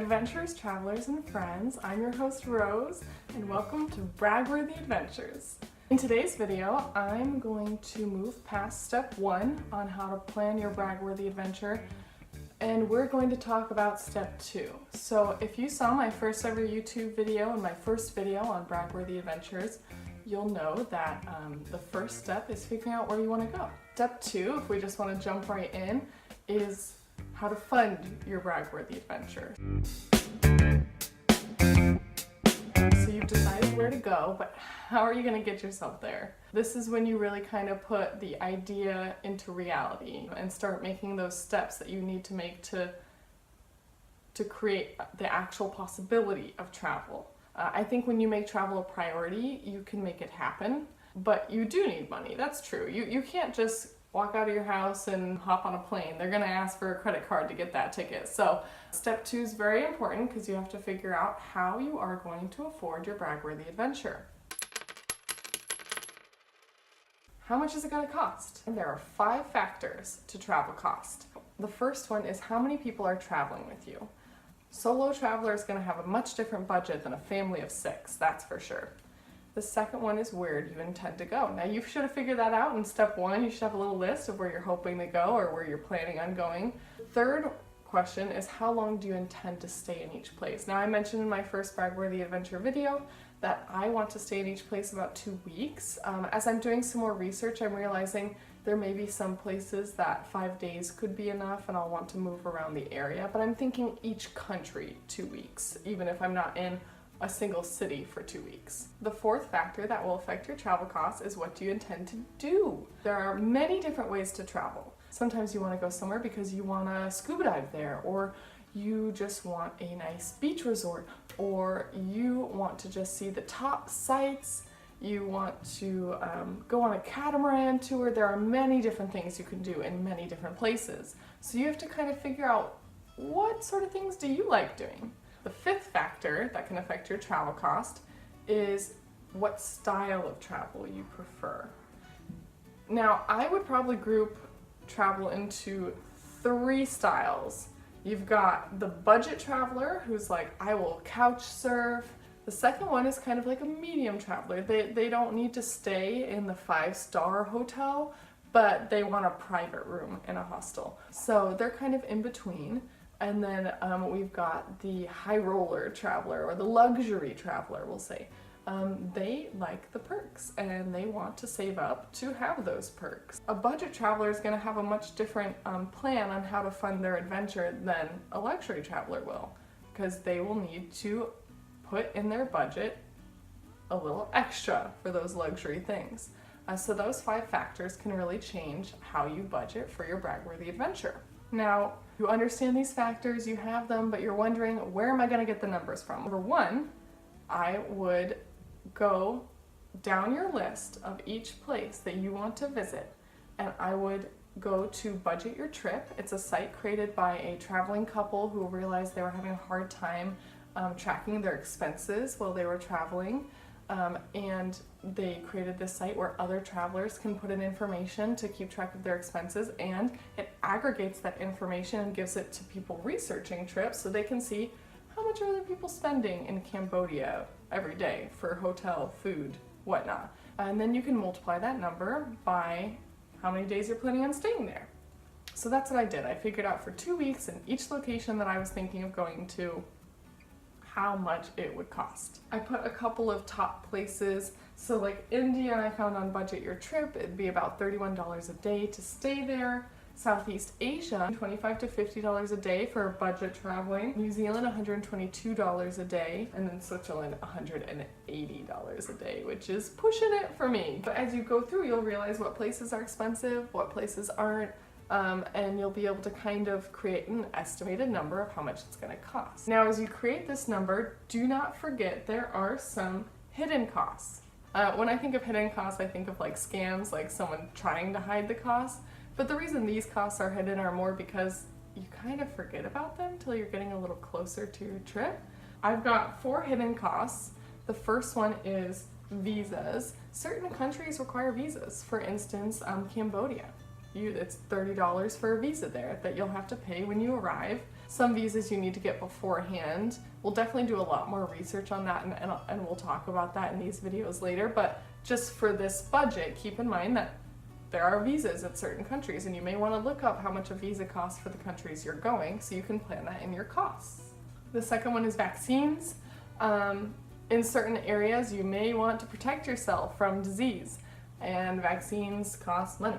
adventurers, travelers, and friends. I'm your host Rose, and welcome to Braggworthy Adventures. In today's video, I'm going to move past step 1 on how to plan your Braggworthy adventure, and we're going to talk about step 2. So if you saw my first ever YouTube video and my first video on Braggworthy Adventures, you'll know that the first step is figuring out where you want to go. Step 2, if we just want to jump right in, is how to fund your Braggworthy adventure. So you've decided where to go, but how are you going to get yourself there? This is when you really kind of put the idea into reality and start making those steps that you need to make to create the actual possibility of travel. I think when you make travel a priority, you can make it happen, but you do need money. That's true. You can't just walk out of your house and hop on a plane. They're going to ask for a credit card to get that ticket. So step 2 is very important because you have to figure out how you are going to afford your Braggworthy adventure. How much is it going to cost? And there are 5 factors to travel cost. The first one is how many people are traveling with you. Solo traveler is going to have a much different budget than a family of 6, that's for sure. The second one is where do you intend to go? Now you should have figured that out in step 1. You should have a little list of where you're hoping to go or where you're planning on going. Third question is how long do you intend to stay in each place? Now I mentioned in my first Braggworthy Adventure video that I want to stay in each place about 2 weeks. As I'm doing some more research, I'm realizing there may be some places that 5 days could be enough and I'll want to move around the area, but I'm thinking each country 2 weeks, even if I'm not in a single city for 2 weeks. The fourth factor that will affect your travel costs is what do you intend to do? There are many different ways to travel. Sometimes you want to go somewhere because you want to scuba dive there, or you just want a nice beach resort, or you want to just see the top sights, you want to go on a catamaran tour. There are many different things you can do in many different places. So you have to kind of figure out what sort of things do you like doing. The fifth factor that can affect your travel cost is what style of travel you prefer. Now, I would probably group travel into 3 styles. You've got the budget traveler who's like, I will couch surf. The second one is kind of like a medium traveler. They don't need to stay in the 5-star hotel, but they want a private room in a hostel. So they're kind of in between. And then we've got the high roller traveler, or the luxury traveler, we'll say. They like the perks and they want to save up to have those perks. A budget traveler is going to have a much different plan on how to fund their adventure than a luxury traveler will, because they will need to put in their budget a little extra for those luxury things. So those 5 factors can really change how you budget for your Braggworthy adventure. Now, you understand these factors, you have them, but you're wondering, where am I going to get the numbers from? Number 1, I would go down your list of each place that you want to visit, and I would go to Budget Your Trip. It's a site created by a traveling couple who realized they were having a hard time tracking their expenses while they were traveling. And they created this site where other travelers can put in information to keep track of their expenses, and it aggregates that information and gives it to people researching trips so they can see how much are other people spending in Cambodia every day for hotel, food, whatnot. And then you can multiply that number by how many days you're planning on staying there. So that's what I did. I figured out for 2 weeks in each location that I was thinking of going to how much it would cost. I put a couple of top places. So like India, I found on Budget Your Trip, it'd be about $31 a day to stay there. Southeast Asia, $25 to $50 a day for budget traveling. New Zealand, $122 a day. And then Switzerland, $180 a day, which is pushing it for me. But as you go through, you'll realize what places are expensive, what places aren't. And you'll be able to kind of create an estimated number of how much it's going to cost. Now, as you create this number, do not forget there are some hidden costs. When I think of hidden costs, I think of like scams, like someone trying to hide the costs. But the reason these costs are hidden are more because you kind of forget about them till you're getting a little closer to your trip. I've got 4 hidden costs. The first one is visas. Certain countries require visas. For instance, Cambodia. It's $30 for a visa there that you'll have to pay when you arrive. Some visas you need to get beforehand. We'll definitely do a lot more research on that, and we'll talk about that in these videos later. But just for this budget, keep in mind that there are visas at certain countries, and you may want to look up how much a visa costs for the countries you're going so you can plan that in your costs. The second one is vaccines. In certain areas, you may want to protect yourself from disease, and vaccines cost money.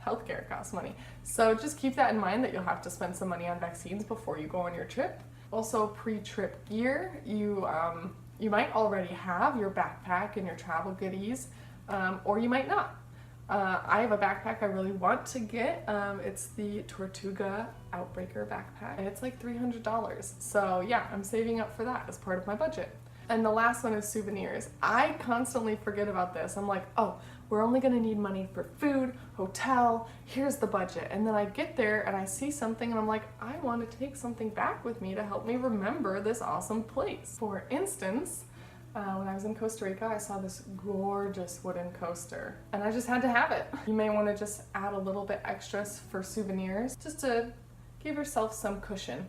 Healthcare costs money. So just keep that in mind, that you'll have to spend some money on vaccines before you go on your trip. Also, pre-trip gear. You might already have your backpack and your travel goodies, or you might not. I have a backpack I really want to get. It's the Tortuga Outbreaker backpack, and it's like $300. So yeah, I'm saving up for that as part of my budget. And the last one is souvenirs. I constantly forget about this. I'm like, oh, we're only gonna need money for food, hotel, here's the budget. And then I get there and I see something and I'm like, I want to take something back with me to help me remember this awesome place. For instance, when I was in Costa Rica, I saw this gorgeous wooden coaster and I just had to have it. You may want to just add a little bit extras for souvenirs just to give yourself some cushion.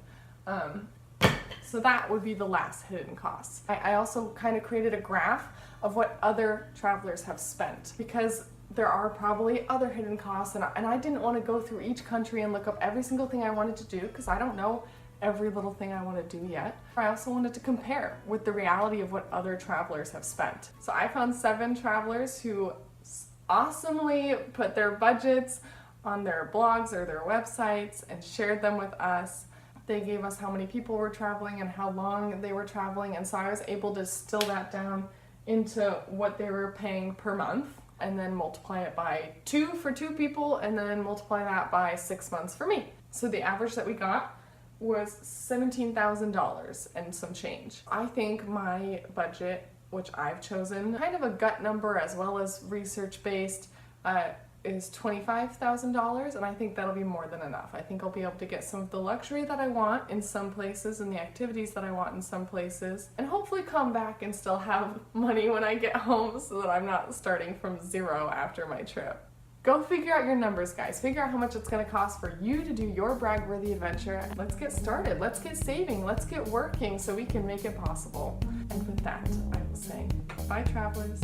So that would be the last hidden costs. I also kind of created a graph of what other travelers have spent, because there are probably other hidden costs, and I didn't want to go through each country and look up every single thing I wanted to do, because I don't know every little thing I want to do yet. I also wanted to compare with the reality of what other travelers have spent. So I found 7 travelers who awesomely put their budgets on their blogs or their websites and shared them with us. They gave us how many people were traveling and how long they were traveling, and so I was able to distill that down into what they were paying per month, and then multiply it by 2 for 2 people, and then multiply that by 6 months for me. So the average that we got was $17,000 and some change. I think my budget, which I've chosen, kind of a gut number as well as research based, is $25,000, and I think that'll be more than enough. I think I'll be able to get some of the luxury that I want in some places and the activities that I want in some places, and hopefully come back and still have money when I get home so that I'm not starting from zero after my trip. Go figure out your numbers, guys. Figure out how much it's going to cost for you to do your Braggworthy adventure. Let's get started. Let's get saving. Let's get working so we can make it possible. And with that, I will say, bye travelers.